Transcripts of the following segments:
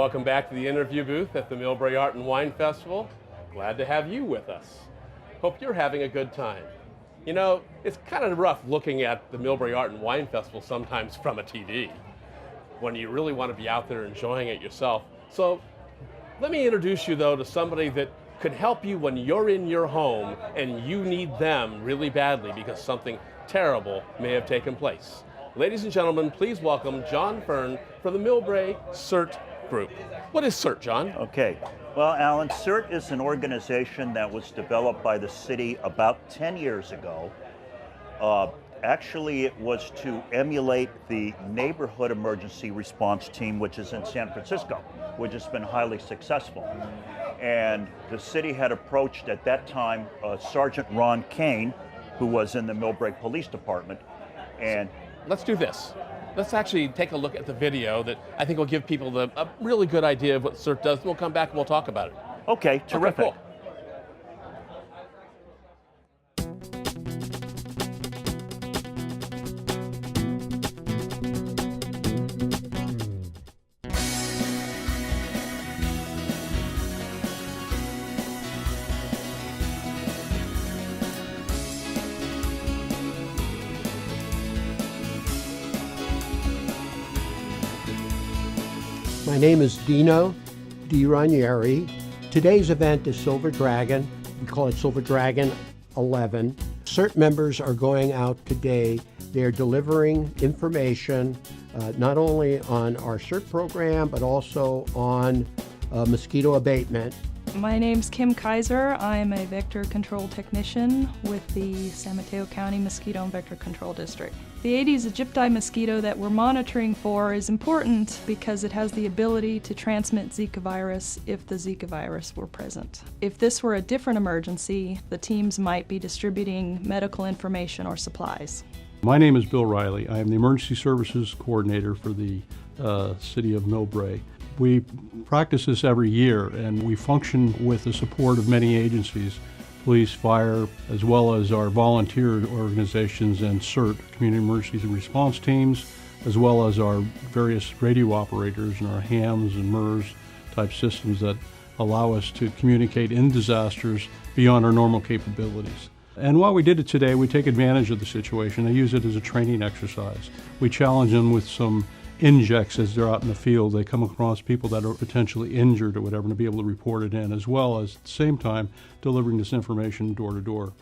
Welcome back to the interview booth at the Millbrae Art and Wine Festival. Glad to have you with us. Hope you're having a good time. You know, it's kind of rough looking at the Millbrae Art and Wine Festival sometimes from a TV when you really want to be out there enjoying it yourself. So let me introduce you though to somebody that could help you when you're in your home and you need them really badly because something terrible may have taken place. Ladies and gentlemen, please welcome John Ferhn from the Millbrae CERT group. What is CERT, John? Okay. Well, Alan, CERT is an organization that was developed by the city about 10 years ago. Actually, it was to emulate the neighborhood emergency response team, which is in San Francisco, which has been highly successful. And the city had approached at that time Sergeant Ron Kane, who was in the Millbrae Police Department. And let's do this. Let's actually take a look at the video that I think will give people a really good idea of what CERT does. We'll come back and we'll talk about it. Okay, terrific. Okay, cool. My name is Dino Di Ranieri. Today's event is Silver Dragon. We call it Silver Dragon 11. CERT members are going out today. They're delivering information not only on our CERT program, but also on mosquito abatement. My name's Kim Kaiser. I'm a vector control technician with the San Mateo County Mosquito and Vector Control District. The Aedes aegypti mosquito that we're monitoring for is important because it has the ability to transmit Zika virus if the Zika virus were present. If this were a different emergency, the teams might be distributing medical information or supplies. My name is Bill Riley. I am the Emergency Services Coordinator for the City of Millbrae. We practice this every year, and we function with the support of many agencies, police, fire, as well as our volunteer organizations and CERT, Community Emergencies and Response Teams, as well as our various radio operators and our HAMs and MERS type systems that allow us to communicate in disasters beyond our normal capabilities. And while we did it today, we take advantage of the situation. They use it as a training exercise. We challenge them with some injects as they're out in the field. They come across people that are potentially injured or whatever, to be able to report it in, as well as at the same time delivering this information door to door.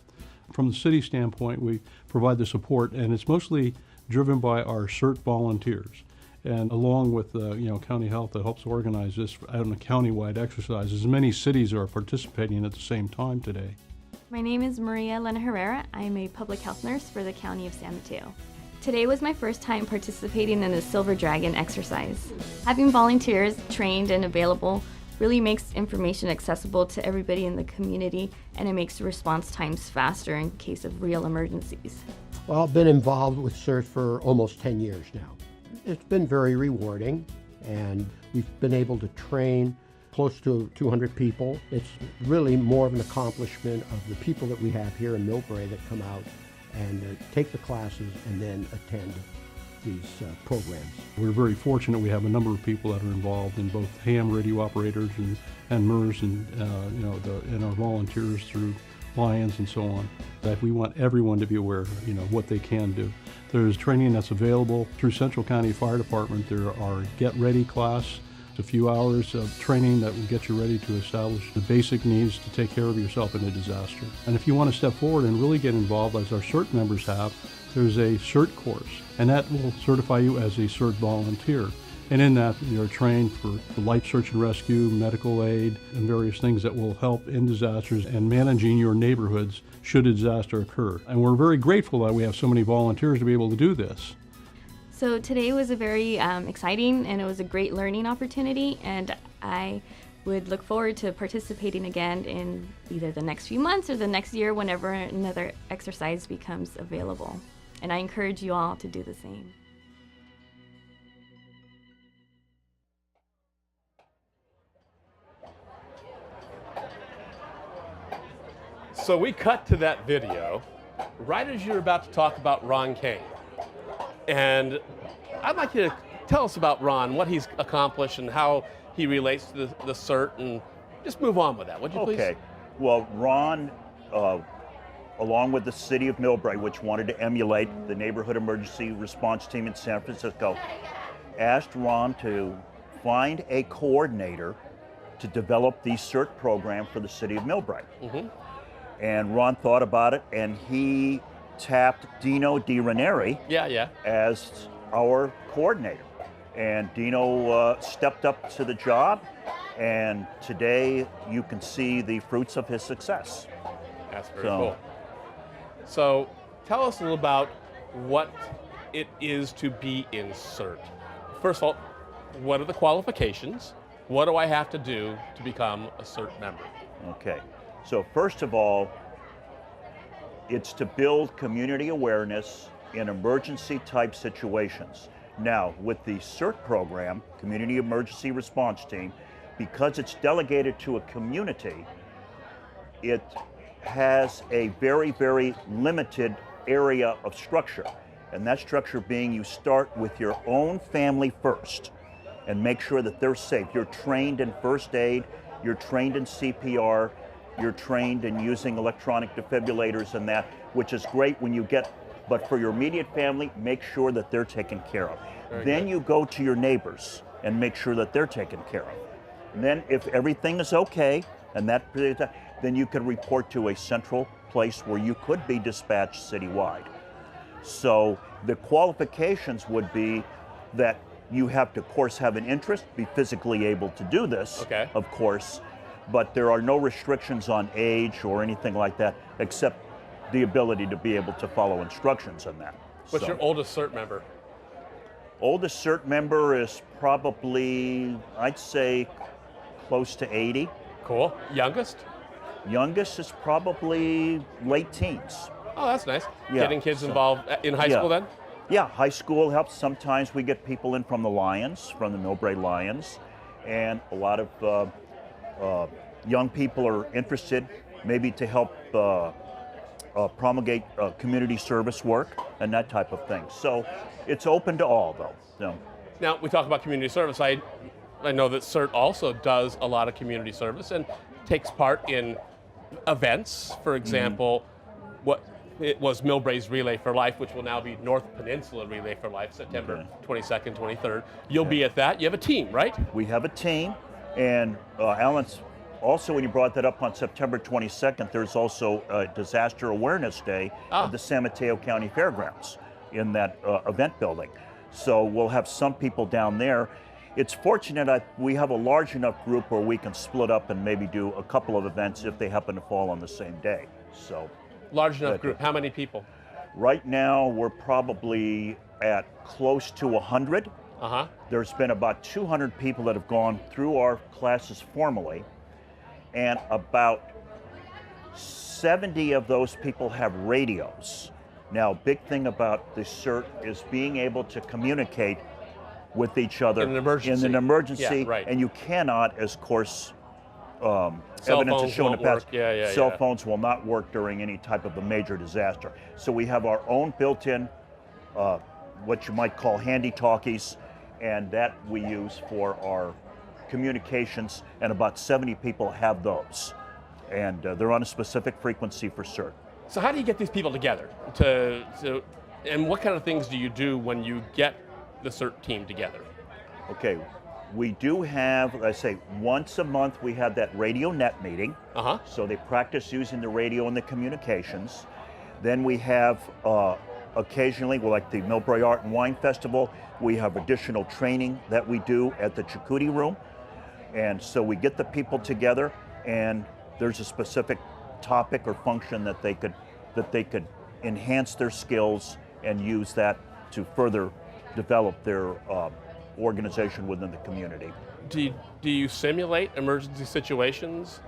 From the city standpoint, we provide the support, and it's mostly driven by our CERT volunteers. And along with County Health that helps organize this on a countywide exercise, as many cities are participating at the same time today. My name is Maria Elena Herrera. I am a public health nurse for the County of San Mateo. Today was my first time participating in the Silver Dragon exercise. Having volunteers trained and available really makes information accessible to everybody in the community, and it makes response times faster in case of real emergencies. Well, I've been involved with CERT for almost 10 years now. It's been very rewarding, and we've been able to train close to 200 people. It's really more of an accomplishment of the people that we have here in Millbrae that come out and take the classes and then attend these programs. We're very fortunate we have a number of people that are involved in both ham radio operators and MERS and and our volunteers through Lions and so on. That we want everyone to be aware of what they can do. There's training that's available through Central County Fire Department. There are Get Ready class, a few hours of training that will get you ready to establish the basic needs to take care of yourself in a disaster. And if you want to step forward and really get involved, as our CERT members have, there's a CERT course, and that will certify you as a CERT volunteer. And in that, you're trained for life search and rescue, medical aid, and various things that will help in disasters and managing your neighborhoods should a disaster occur. And we're very grateful that we have so many volunteers to be able to do this. So today was a very exciting, and it was a great learning opportunity, and I would look forward to participating again in either the next few months or the next year whenever another exercise becomes available. And I encourage you all to do the same. So we cut to that video right as you're about to talk about Ron Kane. And I'd like you to tell us about Ron, what he's accomplished and how he relates to the CERT, and just move on with that, would you please? Okay. Well, Ron, along with the city of Millbrae, which wanted to emulate the neighborhood emergency response team in San Francisco, asked Ron to find a coordinator to develop the CERT program for the city of Millbrae. And Ron thought about it, and he tapped Dino DiRanieri as our coordinator. And Dino stepped up to the job, and today you can see the fruits of his success. That's very cool. So tell us a little about what it is to be in CERT. First of all, what are the qualifications? What do I have to do to become a CERT member? Okay, so first of all, it's to build community awareness in emergency type situations. Now, with the CERT program, Community Emergency Response Team, because it's delegated to a community, it has a very, very limited area of structure. And that structure being you start with your own family first and make sure that they're safe. You're trained in first aid, you're trained in CPR, you're trained in using electronic defibrillators and that, which is great when you get, but for your immediate family, make sure that they're taken care of. Then you go to your neighbors and make sure that they're taken care of. And then if everything is okay, and that, then you can report to a central place where you could be dispatched citywide. So the qualifications would be that you have to, of course, have an interest, be physically able to do this, of course, but there are no restrictions on age or anything like that, except the ability to be able to follow instructions on that. What's your oldest CERT member? Oldest CERT member is probably, I'd say, close to 80. Cool. Youngest? Youngest is probably late teens. Oh, that's nice. Yeah, Getting kids involved in high school then? Yeah, high school helps. Sometimes we get people in from the Lions, from the Millbrae Lions, and a lot of young people are interested maybe to help promulgate community service work and that type of thing. So it's open to all, though. So. Now, we talk about community service. I know that CERT also does a lot of community service and takes part in events. For example, what it was Millbrae's Relay for Life, which will now be North Peninsula Relay for Life, September 22nd, 23rd. You'll be at that. You have a team, right? We have a team, and Alan's also, when you brought that up on September 22nd, there's also a Disaster Awareness Day at the San Mateo County Fairgrounds in that event building. So we'll have some people down there. It's fortunate that we have a large enough group where we can split up and maybe do a couple of events if they happen to fall on the same day. So. Large enough group. How many people? Right now, we're probably at close to 100. There's been about 200 people that have gone through our classes formally, and about 70 of those people have radios. Now, big thing about the CERT is being able to communicate with each other in an emergency, and you cannot, as course, evidence has shown in the past, cell phones will not work during any type of a major disaster. So we have our own built-in, what you might call handy talkies, and that we use for our communications, and about 70 people have those. And they're on a specific frequency for CERT. So how do you get these people together? And what kind of things do you do when you get the CERT team together? Okay. We do have, I say, once a month we have that radio net meeting. So they practice using the radio and the communications. Then we have occasionally, like the Millbrae Art and Wine Festival, we have additional training that we do at the Charcuterie Room. And so we get the people together, and there's a specific topic or function that they could enhance their skills and use that to further develop their organization within the community. Do you simulate emergency situations?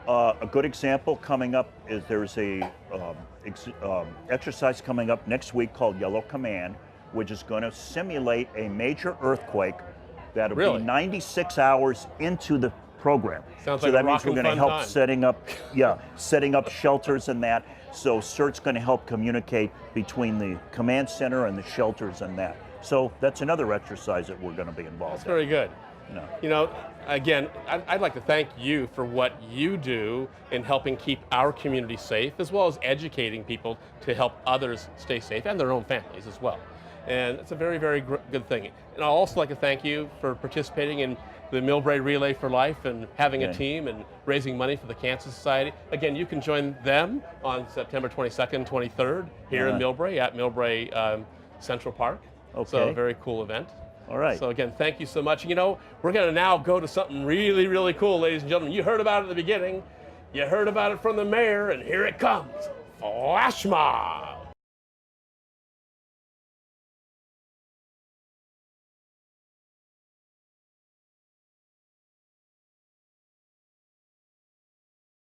A good example coming up is there's a exercise coming up next week called Yellow Command, which is going to simulate a major earthquake that'll be 96 hours into the program. Sounds so like that means we're going to help setting up shelters and that. So CERT's going to help communicate between the command center and the shelters and that. So that's another exercise that we're going to be involved in. That's very good. You know, Again, I'd like to thank you for what you do in helping keep our community safe, as well as educating people to help others stay safe and their own families as well. And it's a very, very good thing. And I'd also like to thank you for participating in the Millbrae Relay for Life and having a team and raising money for the Cancer Society. Again, you can join them on September 22nd, 23rd here in Millbrae at Millbrae Central Park. Okay. So a very cool event. All right. So again, thank you so much. You know, we're going to now go to something really, really cool, ladies and gentlemen. You heard about it at the beginning. You heard about it from the mayor, and here it comes. Flash mob.